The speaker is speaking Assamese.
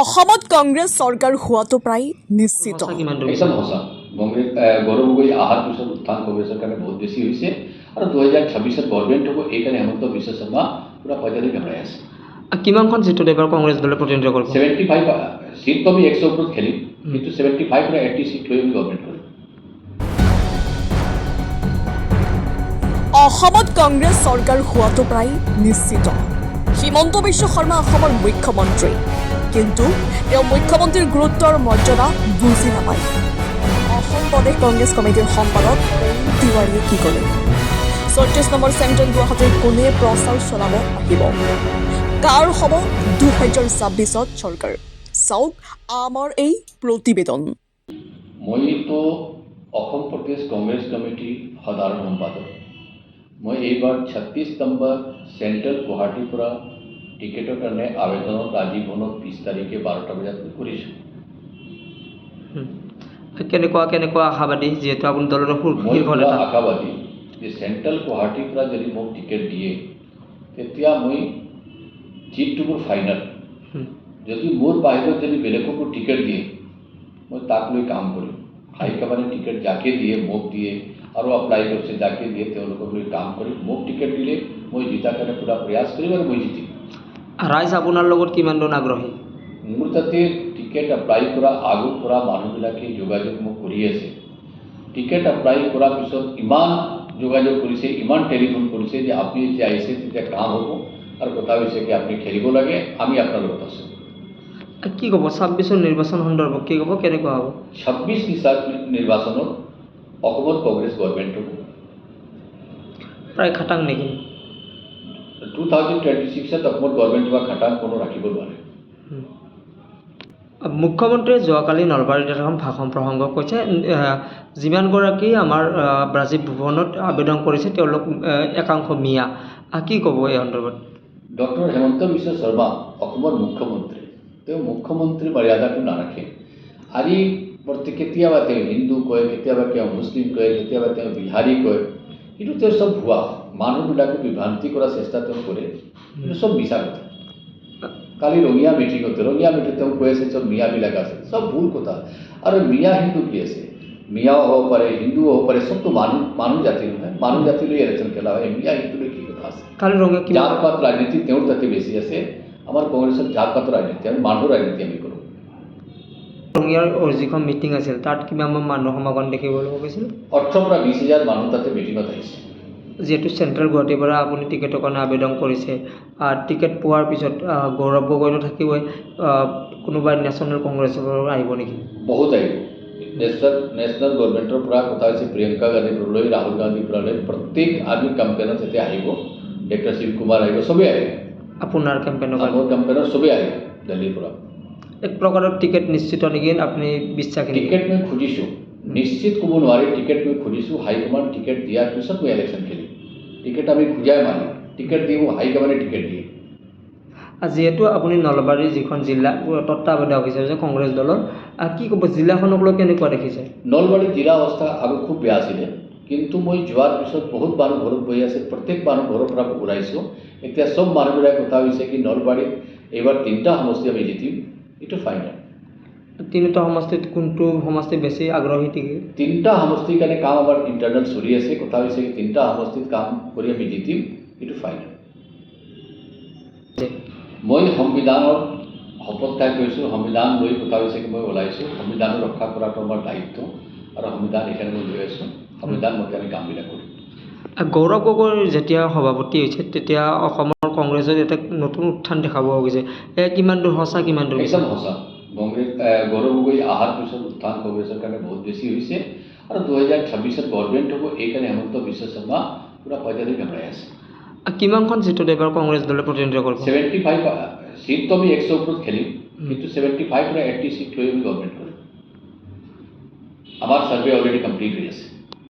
অসমত কংগ্ৰেছ চৰকাৰ হোৱাটো প্ৰায় নিশ্চিত। একদম সঁচা। গৌৰৱ গগৈ অহাৰ পিছত উত্থান কংগ্ৰেছৰ কাৰণে বহুত বেছি হৈছে আৰু 2026 গভৰ্ণমেণ্ট হ'ব এইকাৰণে হেমন্ত বিশ্ব শৰ্মা পুৰা পইচালি বেমাই আছে। কিমানখন চিটত এবাৰ কংগ্ৰেছ দলে প্ৰতিনিধিত্ব কৰিব? 75 চিটটো আমি 100 ওপৰত খেলিম, কিন্তু 75 পৰা 80 চিট লৈ আমি গভৰ্ণমেণ্ট কৰিম। অসমত কংগ্ৰেছ চৰকাৰ হোৱাটো প্ৰায় নিশ্চিত। হিমন্ত বিশ্ব শৰ্মা অসমৰ মুখ্যমন্ত্ৰী, কিন্তু তেওঁ মুখ্যমন্ত্ৰীৰ গুৰুত্ব আৰু মৰ্যাদা বুজি নাপায়। অসম প্ৰদেশ কংগ্ৰেছ কমিটিৰ সম্পাদক তিৱাৰীয়ে কি ক'লে? 34 নম্বৰ চেণ্ট্ৰেল গুৱাহাটীৰ কোনে প্ৰচাৰ চলাব আহিব? কাৰ হ'ব 2026ত চৰকাৰ? চাওক আমাৰ এই প্ৰতিবেদন। মইতো অসম প্ৰদেশ কংগ্ৰেছ কমিটিৰ সাধাৰণ সম্পাদক। মই এইবাৰ 36 নম্বৰ চেণ্ট্ৰেল গুৱাহাটীৰ পৰা টিকেটৰ কাৰণে আবেদনত ৰাজীৱনত 20 তাৰিখে 12টা বজাত কৰিছোঁ। কেনেকুৱা আশাবাদী, যিহেতু আপুনি দলৰ মই আশাবাদী যে চেণ্ট্ৰেল গুৱাহাটীৰ পৰা যদি মোক টিকেট দিয়ে তেতিয়া মই জিতটো মোৰ ফাইনেল। যদি মোৰ বাহিৰত যদি বেলেগকো টিকেট দিয়ে মই তাক লৈ কাম কৰিম। হাইকমাণ্ডে টিকেট যাকে দিয়ে, মোক দিয়ে আৰু এপ্লাই কৰিছে যাকে দিয়ে তেওঁলোকক লৈ কাম কৰিম। মোক টিকেট দিলে মই জিতাৰ কাৰণে পুৰা প্ৰয়াস কৰিম আৰু মই জিতিম। ৰাইজ আপোনাৰ লগত কিমান ধৰণৰ আগ্ৰহী? মোৰ তাতে টিকেট এপ্লাই কৰা আগৰ পৰা মানুহবিলাকে যোগাযোগ মোক কৰি আছে। টিকেট এপ্লাই কৰাৰ পিছত ইমান যোগাযোগ কৰিছে, ইমান টেলিফোন কৰিছে যে আপুনি যেতিয়া আহিছে তেতিয়া কাম হ'ব আৰু কথা হৈছে কি আপুনি খেলিব লাগে, আমি আপোনাৰ লগত আছোঁ। কি ক'ব 26ৰ নিৰ্বাচন সন্দৰ্ভত কি ক'ব, কেনেকুৱা হ'ব? 26 নিৰ্বাচনত অসমত কংগ্ৰেছ গভৰ্ণমেণ্ট হ'ব। প্ৰায় খাটাং নেকি? 2026ত অসমত গভৰ্ণমেণ্ট হোৱা খাটাং কোনো ৰাখিব নোৱাৰে। মুখ্যমন্ত্ৰীয়ে যোৱাকালি নলবাৰীত এখন ভাষণ প্ৰসংগ কৈছে, যিমানগৰাকী আমাৰ ৰাজীৱ ভৱনত আবেদন কৰিছে তেওঁলোক একাংশ মিয়া। কি ক'ব এই সন্দৰ্ভত? ডক্টৰ হেমন্ত বিশ্ব শৰ্মা অসমৰ মুখ্যমন্ত্ৰী, তেওঁ মুখ্যমন্ত্ৰীৰ মৰ্যাদাটো নাৰাখে। আজি কেতিয়াবা তেওঁ হিন্দু কয়, কেতিয়াবা তেওঁ মুছলিম কয়, কেতিয়াবা তেওঁ বিহাৰী কয়, কিন্তু তেওঁ চব ভুৱা। মানুহবিলাকক বিভ্ৰান্তি কৰাৰ চেষ্টা তেওঁ কৰে, কিন্তু চব মিছা কথা। কালি ৰঙিয়া মিটিঙত তেওঁ কৈ আছে চব মিয়াবিলাক আছে, চব ভুল কথা। আৰু মিয়া হিন্দু কি আছে? মিয়াও হ'ব পাৰে, হিন্দুও হ'ব পাৰে, চবতো মানুহ জাতি নহয়। মানুহ জাতি লৈ ইলেকশ্যন খেলা হয়, মিয়া হিন্দু লৈ কি কথা আছে? জাত পাত ৰাজনীতি তেওঁৰ তাতে বেছি আছে। আমাৰ কংগ্ৰেছত জাত পাতৰ ৰাজনীতি, আমি মানুহৰ ৰাজনীতি আমি কৰোঁ। ৰঙিয়াৰ যিখন মিটিং আছিল তাত কিমান মানুহ সমাগম দেখিবলৈ পাইছিল? 18 পৰা 20,000 মানুহ তাতে মিটিঙত আহিছে। যিহেতু চেণ্ট্ৰেল গুৱাহাটীৰ পৰা আপুনি টিকেটৰ কাৰণে আবেদন কৰিছে, টিকেট পোৱাৰ পিছত গৌৰৱ গগৈতো থাকিবই, কোনোবাই নেশ্যনেল কংগ্ৰেছৰ পৰা আহিব নেকি? বহুত আহিব। নেশ্যনেল গভৰ্ণমেণ্টৰ পৰা কথা হৈছে প্ৰিয়ংকা গান্ধীৰ পৰা লৈ, ৰাহুল গান্ধীৰ পৰা লৈ প্ৰত্যেক আৰ্মি কেম্পেইনত যেতিয়া আহিব, ডক্টৰ শিৱ কুমাৰ আহিব, চবেই আহিব। আপোনাৰ কেম্পেইনৰ মোৰ কেম্পেইনত চবেই আহিব দিল্লীৰ পৰা। এক প্ৰকাৰৰ টিকেট নিশ্চিত নেকি আপুনি বিশ্বাসী? টিকেট মই খুজিছোঁ, নিশ্চিত ক'ব নোৱাৰি। টিকেট মই খুজিছোঁ, হাইকমাণ্ড টিকেট দিয়াৰ পিছত মই ইলেকশ্যন খেলিম। টিকেট আমি খুজাই মানো, টিকেট দিওঁ, হাইকমাণ্ডে টিকেট দিয়ে। যিহেতু আপুনি নলবাৰী যিখন জিলা তত্ত্বাৱধায়ক হিচাপে কংগ্ৰেছ দলৰ, কি ক'ব জিলাখনক লৈ কেনেকুৱা দেখিছে? নলবাৰী জিলা অৱস্থা আগত খুব বেয়া আছিলে, কিন্তু মই যোৱাৰ পিছত বহুত মানুহ ঘৰত বহি আছে, প্ৰত্যেক মানুহ ঘৰৰ পৰা ঘূৰাইছোঁ। এতিয়া চব মানুহবিলাক কথা হৈছে কি নলবাৰীত এইবাৰ 3টা সমষ্টি আমি জিতিম, এইটো ফাইনেল। 3টা সমষ্টিত কোনটো সমষ্টি বেছি আগ্ৰহী নেকি? 3টা সমষ্টিৰ কাৰণে কাম আমাৰ ইণ্টাৰনেল চলি আছে। কথা হৈছে কি 3টা সমষ্টিত কাম কৰি আমি জিতিম, এইটো ফাইনেল। মই সংবিধানৰ শপত খাই কৈছোঁ, সংবিধান লৈ কথা হৈছে কি মই ওলাইছোঁ। সংবিধান ৰক্ষা কৰাটো আমাৰ দায়িত্ব আৰু সংবিধান এইখানে মই লৈ আছোঁ। সংবিধান মতে আমি কামবিলাক কৰিম। গৌৰৱ গগৈ যেতিয়া সভাপতি হৈছে তেতিয়া অসমৰ কংগ্ৰেছত এটা নতুন উত্থান দেখা পোৱা গৈছে, কিমান দূৰ সঁচা, কিমান দূৰ? একদম সঁচা। গৌৰৱ গগৈ অহাৰ পিছত উত্থান কংগ্ৰেছৰ কাৰণে বহুত বেছি হৈছে আৰু 2026ত গভৰ্ণমেণ্ট হ'ব এইকাৰণে হেমন্ত বিশ্ব শৰ্মা পুৰা পইচালি বেমাই আছে। কিমানখন চিটত এবাৰ কংগ্ৰেছ দলে প্ৰতিনিধিত্ব কৰিব? 75 চিটটো আমি 100 ওপৰত খেলিম, কিন্তু 75 পৰা 80 চিট লৈ আমি গভৰ্ণমেণ্ট কৰিম। আমাৰ ছাৰ্ভে অলৰেডি কমপ্লিট হৈ আছে।